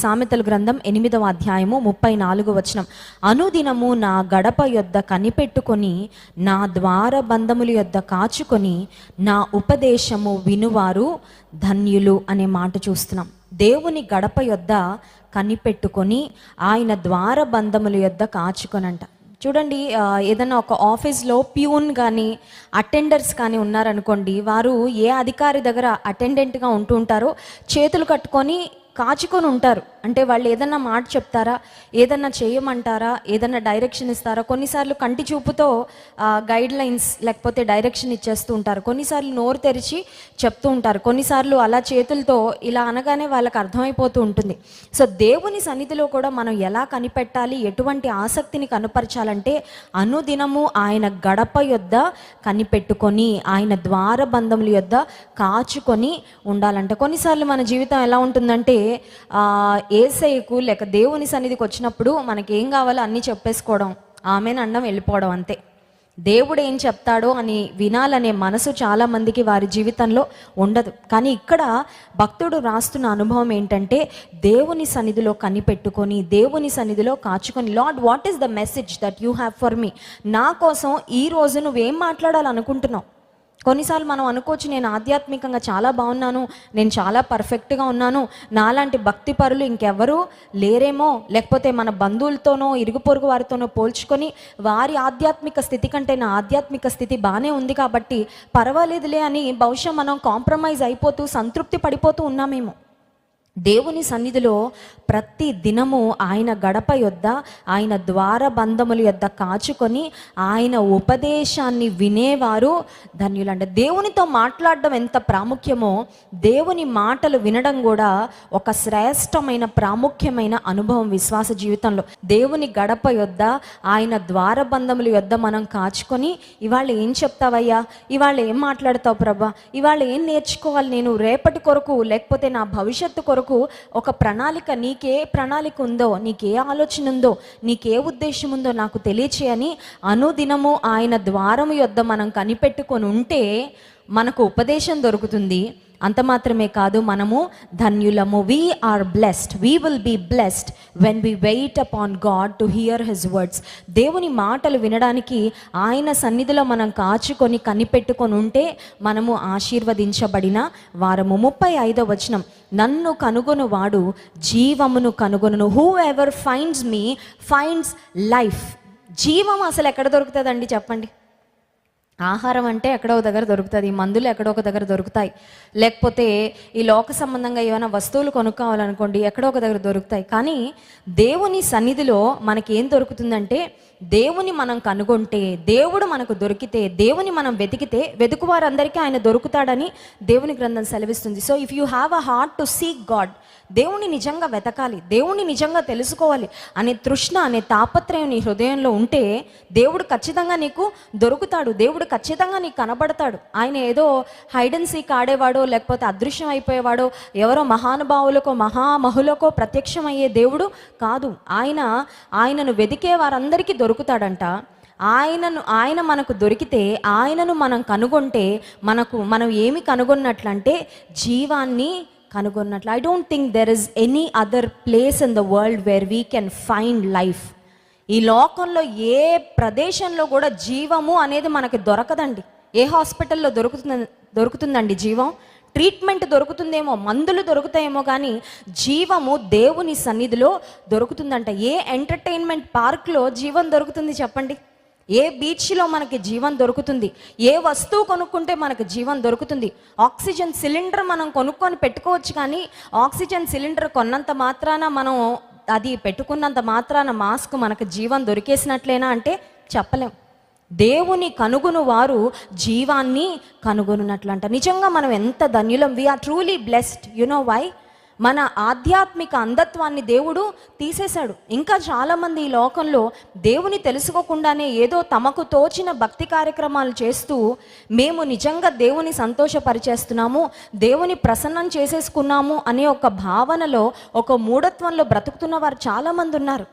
సామెతల గ్రంథం 8వ అధ్యాయము 34వ వచనం. అనుదినము నా గడప యొద్ద కనిపెట్టుకొని, నా ద్వార బంధముల యొద్ద కాచుకొని, నా ఉపదేశము వినువారు ధన్యులు అనే మాట చూస్తున్నాం. దేవుని గడప యొద్ద కనిపెట్టుకొని, ఆయన ద్వార బంధముల యొద్ద కాచుకొనంట. చూడండి, ఏదైనా ఒక ఆఫీస్లో ప్యూన్ కానీ అటెండర్స్ కానీ ఉన్నారనుకోండి, వారు ఏ అధికారి దగ్గర అటెండెంట్గా ఉంటూ ఉంటారో చేతులు కట్టుకొని కాచుకొని ఉంటారు. అంటే వాళ్ళు ఏదన్నా మాట చెప్తారా, ఏదన్నా చేయమంటారా, ఏదన్నా డైరెక్షన్ ఇస్తారా. కొన్నిసార్లు కంటి చూపుతో గైడ్ లైన్స్ లేకపోతే డైరెక్షన్ ఇచ్చేస్తూ ఉంటారు. కొన్నిసార్లు నోరు తెరిచి చెప్తూ ఉంటారు. కొన్నిసార్లు అలా చేతులతో ఇలా అనగానే వాళ్ళకి అర్థమైపోతూ ఉంటుంది. సో దేవుని సన్నిధిలో కూడా మనం ఎలా కనిపెట్టాలి, ఎటువంటి ఆసక్తిని కనపరచాలంటే అనుదినము ఆయన గడప యొద్ద కనిపెట్టుకొని, ఆయన ద్వార బంధముల యొద్ద కాచుకొని ఉండాలంట. కొన్నిసార్లు మన జీవితం ఎలా ఉంటుందంటే, ఏసైకు లేక దేవుని సన్నిధికి వచ్చినప్పుడు మనకేం కావాలో అన్నీ చెప్పేసుకోవడం, ఆమెను అనడం, వెళ్ళిపోవడం, అంతే. దేవుడు ఏం చెప్తాడో అని వినాలనే మనసు చాలామందికి వారి జీవితంలో ఉండదు. కానీ ఇక్కడ భక్తుడు రాస్తున్న అనుభవం ఏంటంటే, దేవుని సన్నిధిలో కనిపెట్టుకొని, దేవుని సన్నిధిలో కాచుకొని, lord what is the message that you have for me. నా కోసం ఈరోజు నువ్వేం మాట్లాడాలనుకుంటున్నావు. కొన్నిసార్లు మనం అనుకోవచ్చు, నేను ఆధ్యాత్మికంగా చాలా బాగున్నాను, నేను చాలా పర్ఫెక్ట్గా ఉన్నాను, నాలాంటి భక్తి పరులు ఇంకెవరూ లేరేమో, లేకపోతే మన బంధువులతోనో ఇరుగు పొరుగు వారితోనో పోల్చుకొని వారి ఆధ్యాత్మిక స్థితి కంటే నా ఆధ్యాత్మిక స్థితి బాగానే ఉంది కాబట్టి పర్వాలేదులే అని బహుశా మనం కాంప్రమైజ్ అయిపోతూ సంతృప్తి పడిపోతూ ఉన్నామేమో. దేవుని సన్నిధిలో ప్రతి దినము ఆయన గడప యొద్ద, ఆయన ద్వార బంధముల యొద్ద కాచుకొని, ఆయన ఉపదేశాన్ని వినేవారు ధన్యులంట. దేవునితో మాట్లాడడం ఎంత ప్రాముఖ్యమో, దేవుని మాటలు వినడం కూడా ఒక శ్రేష్టమైన ప్రాముఖ్యమైన అనుభవం విశ్వాస జీవితంలో. దేవుని గడప యొద్ద, ఆయన ద్వార బంధముల యొద్ద మనం కాచుకొని, ఇవాళ ఏం చెప్తావయ్యా, ఇవాళ ఏం మాట్లాడతావు ప్రభా, ఇవాళ ఏం నేర్చుకోవాలి నేను రేపటి కొరకు, లేకపోతే నా భవిష్యత్తు కొరకు ఒక ప్రణాళిక, నీకే ప్రణాళిక ఉందో, నీకే ఆలోచన ఉందో, నీకే ఉద్దేశం ఉందో నాకు తెలియచేయని అనుదినము ఆయన ద్వారము యొద్ద మనం కనిపెట్టుకొని ఉంటే మనకు ఉపదేశం దొరుకుతుంది. అంత మాత్రమే కాదు, మనము ధన్యులము. We are blessed, we will be blessed when we wait upon God to hear his words. దేవుని మాటలు వినడానికి ఆయన సన్నిధిలో మనం కాచుకొని కనిపెట్టుకొని ఉంటే మనము ఆశీర్వదించబడిన వారము. 35వ వచనం, నన్ను కనుగొను వాడు జీవమును కనుగొను. Whoever finds me finds life. జీవం అసలు ఎక్కడ దొరుకుతుందండి చెప్పండి. ఆహారం అంటే ఎక్కడో దగ్గర దొరుకుతుంది, మందులు ఎక్కడో ఒక దగ్గర దొరుకుతాయి, లేకపోతే ఈ లోక సంబంధంగా ఏమైనా వస్తువులు కొనుక్కోవాలనుకోండి ఎక్కడో ఒక దగ్గర దొరుకుతాయి. కానీ దేవుని సన్నిధిలో మనకి ఏం దొరుకుతుందంటే, దేవుని మనం కనుగొంటే, దేవుడు మనకు దొరికితే, దేవుని మనం వెతికితే వెతుకువారందరికీ ఆయన దొరుకుతాడని దేవుని గ్రంథం సెలవిస్తుంది. So if you have a heart to seek God, దేవుణ్ణి నిజంగా వెతకాలి, దేవుణ్ణి నిజంగా తెలుసుకోవాలి అనే తృష్ణ, అనే తాపత్రయం నీ హృదయంలో ఉంటే దేవుడు ఖచ్చితంగా నీకు దొరుకుతాడు, దేవుడు ఖచ్చితంగా నీకు కనబడతాడు. ఆయన ఏదో హైడ్ అండ్ సీక్ ఆడేవాడో, లేకపోతే అదృశ్యం అయిపోయేవాడో, ఎవరో మహానుభావులకో మహామహులకో ప్రత్యక్షం అయ్యే దేవుడు కాదు. ఆయనను వెతికే వారందరికీ దొరుకుతాడంట. ఆయన మనకు దొరికితే, ఆయనను మనం కనుగొంటే మనం ఏమి కనుగొన్నట్లంటే జీవాన్ని కనుగొన్నట్లు. I don't think there is any other place in the world where we can find life. ఈ లోకంలో ఏ ప్రదేశంలో కూడా జీవము అనేది మనకి దొరకదండి. ఏ హాస్పిటల్లో దొరుకుతుందండి జీవం? ట్రీట్మెంట్ దొరుకుతుందేమో, మందులు దొరుకుతాయేమో, కానీ జీవము దేవుని సన్నిధిలో దొరుకుతుందంట. ఏ ఎంటర్టైన్మెంట్ పార్క్లో జీవం దొరుకుతుంది చెప్పండి? ఏ బీచ్లో మనకి జీవం దొరుకుతుంది? ఏ వస్తువు కొనుక్కుంటే మనకు జీవం దొరుకుతుంది? ఆక్సిజన్ సిలిండర్ మనం కొనుక్కొని పెట్టుకోవచ్చు, కానీ ఆక్సిజన్ సిలిండర్ కొన్నంత మాత్రాన, మనం అది పెట్టుకున్నంత మాత్రాన మాస్క్ మనకు జీవం దొరికేసినట్లేనా అంటే చెప్పలేం. దేవుని కనుగొను వారు జీవాన్ని కనుగొనున్నట్లంట. నిజంగా మనం ఎంత ధన్యులం. We are truly blessed. You know why? మన ఆధ్యాత్మిక అంధత్వాన్ని దేవుడు తీసేశాడు. ఇంకా చాలామంది ఈ లోకంలో దేవుని తెలుసుకోకుండానే ఏదో తమకు తోచిన భక్తి కార్యక్రమాలు చేస్తూ, మేము నిజంగా దేవుని సంతోషపరిచేస్తున్నాము, దేవుని ప్రసన్నం చేసేసుకున్నాము అనే ఒక భావనలో, ఒక మూఢత్వంలో బ్రతుకుతున్న వారు చాలామంది ఉన్నారు.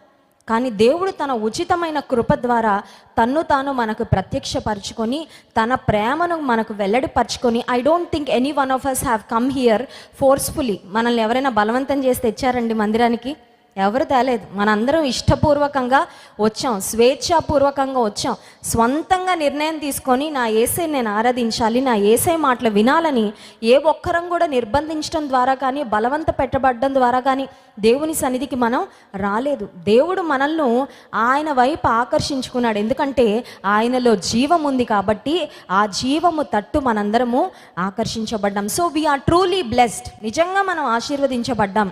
కానీ దేవుడు తన ఉచితమైన కృప ద్వారా తన్ను తాను మనకు ప్రత్యక్షపరచుకొని తన ప్రేమను మనకు వెల్లడిపరచుకొని, I don't think any one of us have come here forcefully. మనల్ని ఎవరైనా బలవంతం చేసి తెచ్చారండి మందిరానికి? ఎవరు తేలేదు. మనందరం ఇష్టపూర్వకంగా వచ్చాం, స్వేచ్ఛాపూర్వకంగా వచ్చాం. స్వంతంగా నిర్ణయం తీసుకొని నా యేసే నేను ఆరాధించాలి, నా యేసే మాటలు వినాలని ఏ ఒక్కరం కూడా నిర్బంధించడం ద్వారా కానీ, బలవంత పెట్టబడడం ద్వారా కానీ దేవుని సన్నిధికి మనం రాలేదు. దేవుడు మనల్ని ఆయన వైపు ఆకర్షించుకున్నాడు. ఎందుకంటే ఆయనలో జీవం ఉంది కాబట్టి ఆ జీవము తట్టు మనందరము ఆకర్షించబడ్డాం. So we are truly blessed. నిజంగా మనం ఆశీర్వదించబడ్డాం.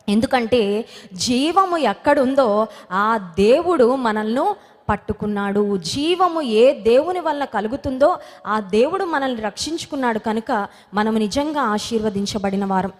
ఎందుకంటే జీవము ఎక్కడుందో ఆ దేవుడు మనల్ని పట్టుకున్నాడు. జీవము ఏ దేవుని వల్ల కలుగుతుందో ఆ దేవుడు మనల్ని రక్షించుకున్నాడు కనుక మనము నిజంగా ఆశీర్వదించబడిన వారం.